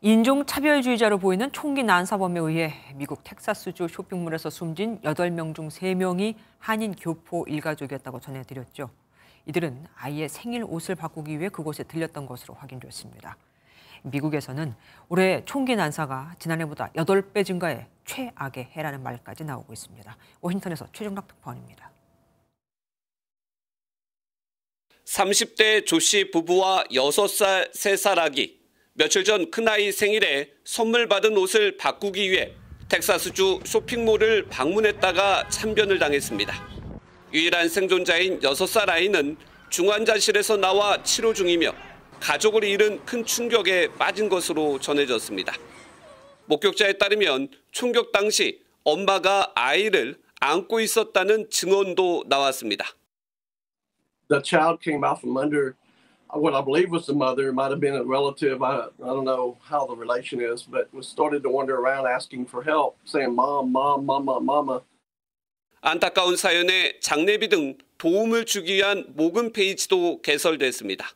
인종차별주의자로 보이는 총기 난사범에 의해 미국 텍사스주 쇼핑몰에서 숨진 8명 중 3명이 한인 교포 일가족이었다고 전해드렸죠. 이들은 아이의 생일 옷을 바꾸기 위해 그곳에 들렸던 것으로 확인됐습니다. 미국에서는 올해 총기 난사가 지난해보다 8배 증가해 최악의 해라는 말까지 나오고 있습니다. 워싱턴에서 최종락 특파원입니다. 30대 조 씨 부부와 6살, 3살 아기. 며칠 전 큰아이 생일에 선물 받은 옷을 바꾸기 위해 텍사스주 쇼핑몰을 방문했다가 참변을 당했습니다. 유일한 생존자인 6살 아이는 중환자실에서 나와 치료 중이며 가족을 잃은 큰 충격에 빠진 것으로 전해졌습니다. 목격자에 따르면 총격 당시 엄마가 아이를 안고 있었다는 증언도 나왔습니다. The child came out from under what I believe was the mother. It might have been a relative. I don't know how the relation is, but was started to wander around asking for help, saying, "Mom, mom, mama, mama." 안타까운 사연에 장례비 등 도움을 주기 위한 모금 페이지도 개설됐습니다.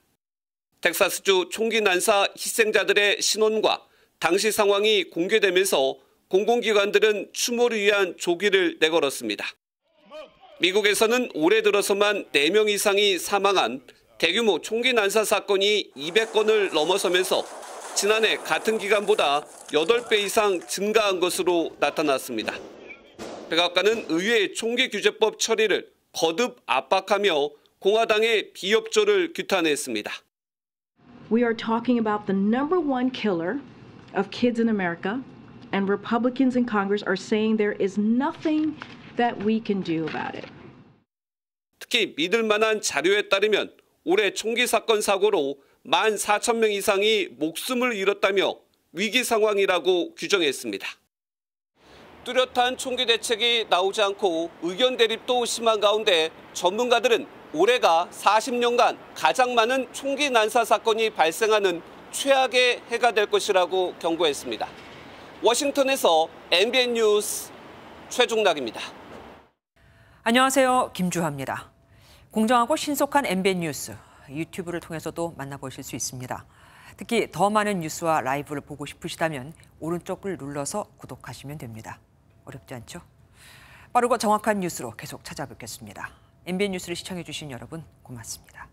텍사스주 총기 난사 희생자들의 신원과 당시 상황이 공개되면서 공공기관들은 추모를 위한 조기를 내걸었습니다. 미국에서는 올해 들어서만 4명 이상이 사망한 대규모 총기 난사 사건이 200건을 넘어서면서 지난해 같은 기간보다 8배 이상 증가한 것으로 나타났습니다. 백악관은 의회의 총기규제법 처리를 거듭 압박하며 공화당의 비협조를 규탄했습니다. We are talking about the number one killer of kids in America, and Republicans in Congress are saying there is nothing that we can do about it. 특히 믿을 만한 자료에 따르면 올해 총기 사건 사고로 14,000명 이상이 목숨을 잃었다며 위기 상황이라고 규정했습니다. 뚜렷한 총기 대책이 나오지 않고 의견 대립도 심한 가운데 전문가들은 올해가 40년간 가장 많은 총기 난사 사건이 발생하는 최악의 해가 될 것이라고 경고했습니다. 워싱턴에서 MBN 뉴스 최종락입니다. 안녕하세요. 김주하입니다. 공정하고 신속한 MBN 뉴스, 유튜브를 통해서도 만나보실 수 있습니다. 특히 더 많은 뉴스와 라이브를 보고 싶으시다면 오른쪽을 눌러서 구독하시면 됩니다. 어렵지 않죠? 빠르고 정확한 뉴스로 계속 찾아뵙겠습니다. MBN 뉴스를 시청해주신 여러분 고맙습니다.